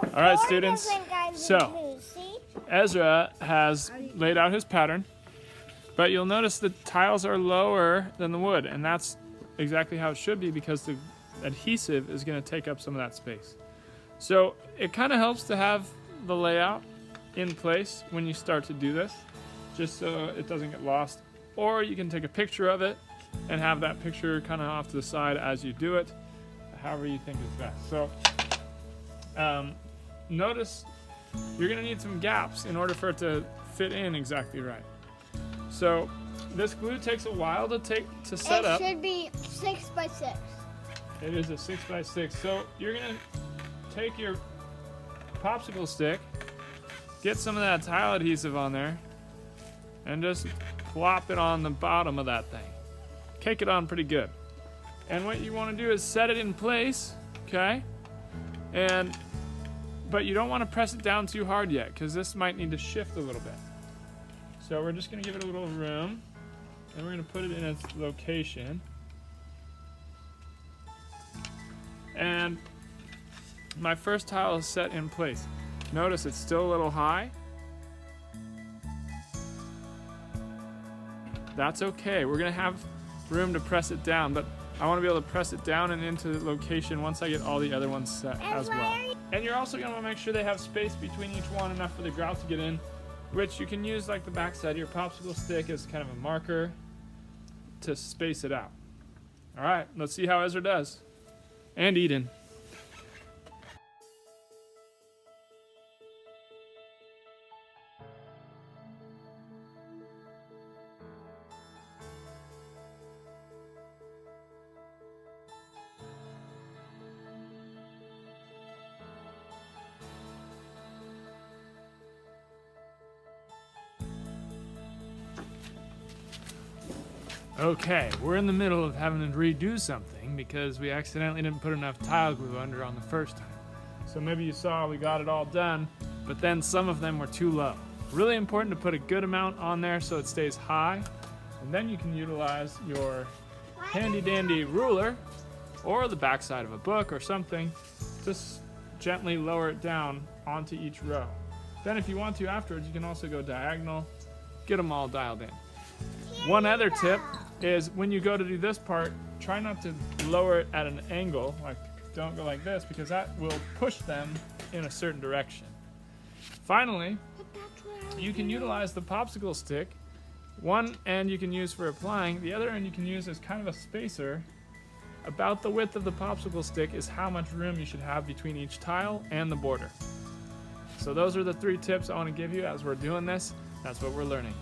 All right, students. So Ezra has laid out his pattern, but you'll notice the tiles are lower than the wood, and that's exactly how it should be because the adhesive is going to take up some of that space. So it kind of helps to have the layout in place when you start to do this, just so it doesn't get lost. Or you can take a picture of it and have that picture kind of off to the side as you do it, however you think is best. So notice you're going to need some gaps in order for it to fit in exactly right. So this glue takes a while to set up. It should be 6 by 6. It is a 6 by 6. So you're going to take your popsicle stick, get some of that tile adhesive on there, and just plop it on the bottom of that thing. Cake it on pretty good. And what you want to do is set it in place, okay? But you don't want to press it down too hard yet, because this might need to shift a little bit. So we're just going to give it a little room, and we're going to put it in its location. And my first tile is set in place. Notice it's still a little high. That's okay. We're going to have room to press it down, but I want to be able to press it down and into the location once I get all the other ones set as well. And you're also going to want to make sure they have space between each one, enough for the grout to get in, which you can use like the back side of your popsicle stick as kind of a marker to space it out. All right, let's see how Ezra does. And Eden. Okay, we're in the middle of having to redo something because we accidentally didn't put enough tile glue under on the first time. So maybe you saw we got it all done, but then some of them were too low. Really important to put a good amount on there so it stays high, and then you can utilize your handy dandy ruler or the backside of a book or something to gently lower it down onto each row. Then if you want to afterwards, you can also go diagonal, get them all dialed in. One other tip is when you go to do this part, try not to lower it at an angle, like don't go like this, because that will push them in a certain direction. Finally, you can utilize the popsicle stick. One end you can use for applying, the other end you can use as kind of a spacer. About the width of the popsicle stick is how much room you should have between each tile and the border. So those are the 3 tips I want to give you as we're doing this. That's what we're learning.